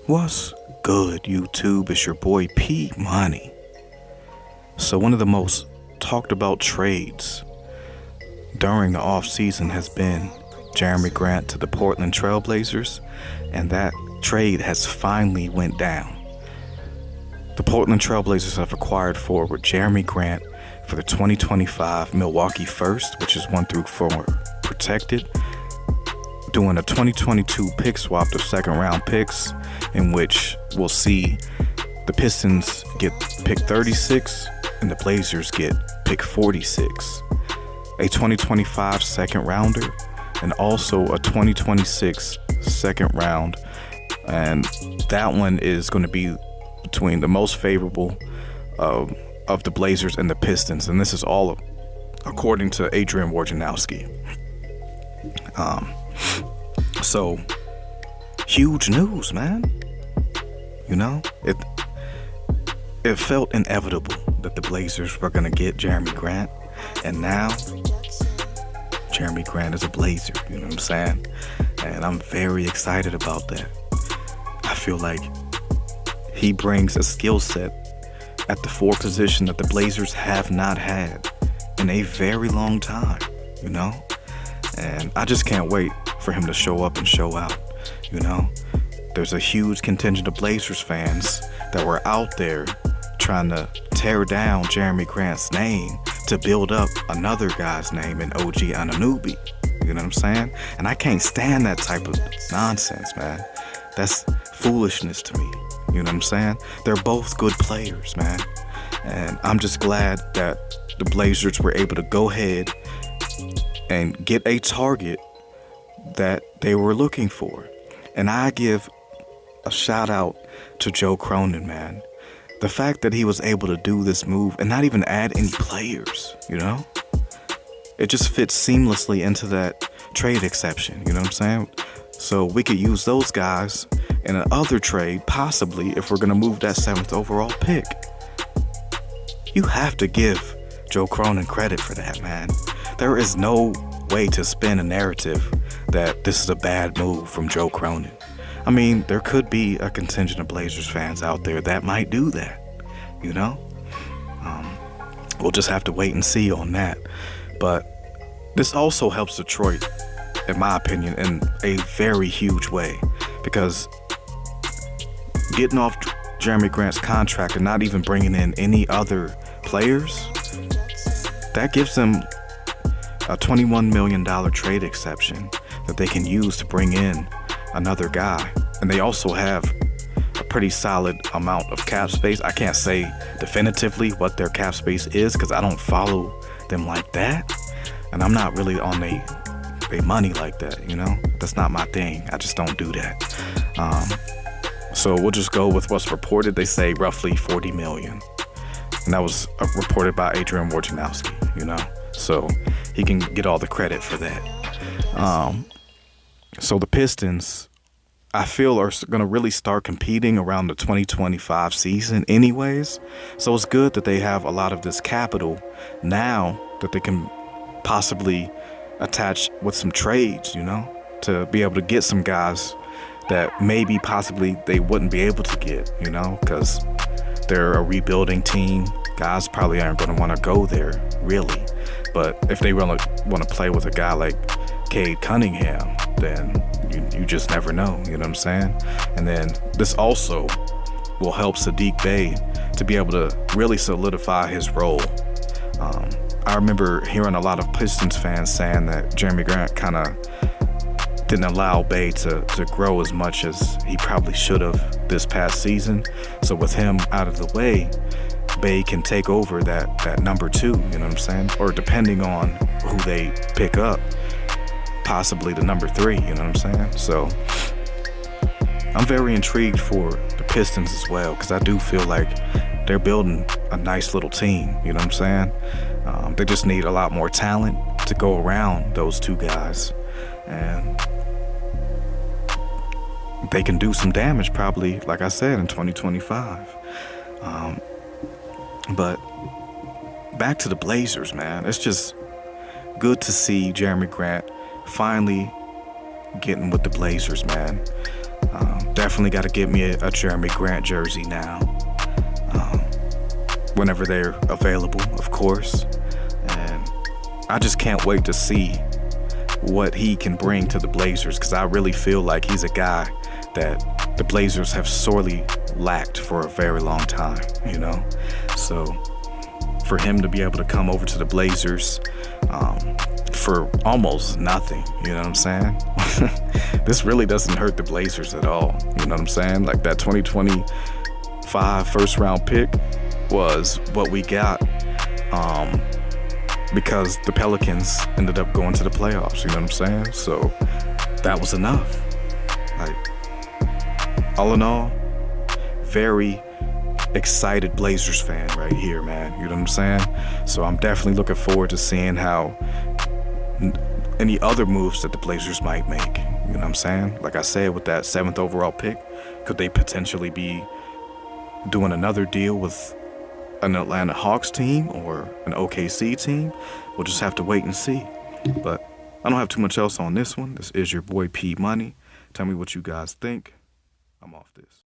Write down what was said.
What's good, YouTube? It's your boy P Money. So one of the most talked about trades during the off season has been Jerami Grant to the Portland Trail Blazers, and that trade has finally went down. The Portland Trail Blazers have acquired forward Jerami Grant for the 2025 Milwaukee First, which is 1 through 4 protected, doing a 2022 pick swap of second round picks, in which we'll see the Pistons get pick 36 and the Blazers get pick 46, a 2025 second rounder, and also a 2026 second round. And that one is going to be between the most favorable of the Blazers and the Pistons. And this is all according to Adrian Wojnarowski. So huge news, man. You know, it felt inevitable that the Blazers were gonna get Jerami Grant, and now Jerami Grant is a Blazer. You know what I'm saying? And I'm very excited about that. I feel like he brings a skill set at the 4 position that the Blazers have not had in a very long time, you know? And I just can't wait for him to show up and show out, you know? There's a huge contingent of Blazers fans that were out there trying to tear down Jerami Grant's name to build up another guy's name in OG Anunoby. You know what I'm saying? And I can't stand that type of nonsense, man. That's foolishness to me. You know what I'm saying? They're both good players, man. And I'm just glad that the Blazers were able to go ahead and get a target that they were looking for. And I give a shout out to Joe Cronin, man. The fact that he was able to do this move and not even add any players, you know? It just fits seamlessly into that trade exception, you know what I'm saying? So we could use those guys in another trade, possibly, if we're going to move that 7th overall pick. You have to give Joe Cronin credit for that, man. There is no way to spin a narrative that this is a bad move from Joe Cronin. I mean, there could be a contingent of Blazers fans out there that might do that, you know? We'll just have to wait and see on that. But this also helps Detroit, in my opinion, in a very huge way, because getting off Jerami Grant's contract and not even bringing in any other players, that gives them a $21 million trade exception that they can use to bring in another guy. And they also have a pretty solid amount of cap space. I can't say definitively what their cap space is because I don't follow them like that, and I'm not really on they money like that, you know? That's not my thing. I just don't do that. So we'll just go with what's reported. They say roughly 40 million. And that was reported by Adrian Wojnarowski, you know? So he can get all the credit for that. So the Pistons, I feel, are going to really start competing around the 2025 season anyways. So it's good that they have a lot of this capital now that they can possibly attach with some trades, you know, to be able to get some guys that maybe possibly they wouldn't be able to get, you know, because they're a rebuilding team. Guys probably aren't going to want to go there, really. But if they really want to play with a guy like Cade Cunningham, then you just never know, you know what I'm saying? And then this also will help Saddiq Bey to be able to really solidify his role. I remember hearing a lot of Pistons fans saying that Jerami Grant kind of didn't allow Bey to grow as much as he probably should have this past season. So with him out of the way, Bey can take over that number 2, you know what I'm saying? Or depending on who they pick up, possibly the number 3, you know what I'm saying? So I'm very intrigued for the Pistons as well, because I do feel like they're building a nice little team, you know what I'm saying? They just need a lot more talent to go around those 2 guys, and they can do some damage probably, like I said, in 2025. But back to the Blazers, man. It's just good to see Jerami Grant finally getting with the Blazers, man. definitely got to get me a Jerami Grant jersey now. Whenever they're available, of course. And I just can't wait to see what he can bring to the Blazers, because I really feel like he's a guy that the Blazers have sorely lacked for a very long time, you know? So for him to be able to come over to the Blazers for almost nothing, you know what I'm saying? This really doesn't hurt the Blazers at all, you know what I'm saying? Like that 2025 first round pick was what we got because the Pelicans ended up going to the playoffs, you know what I'm saying? So that was enough. Like, all in all, very excited Blazers fan right here, man, you know what I'm saying? So I'm definitely looking forward to seeing how any other moves that the Blazers might make, you know what I'm saying? Like I said, with that 7th overall pick, could they potentially be doing another deal with an Atlanta Hawks team or an OKC team? We'll just have to wait and see. But I don't have too much else on this one. This is your boy P Money. Tell me what you guys think. I'm off this.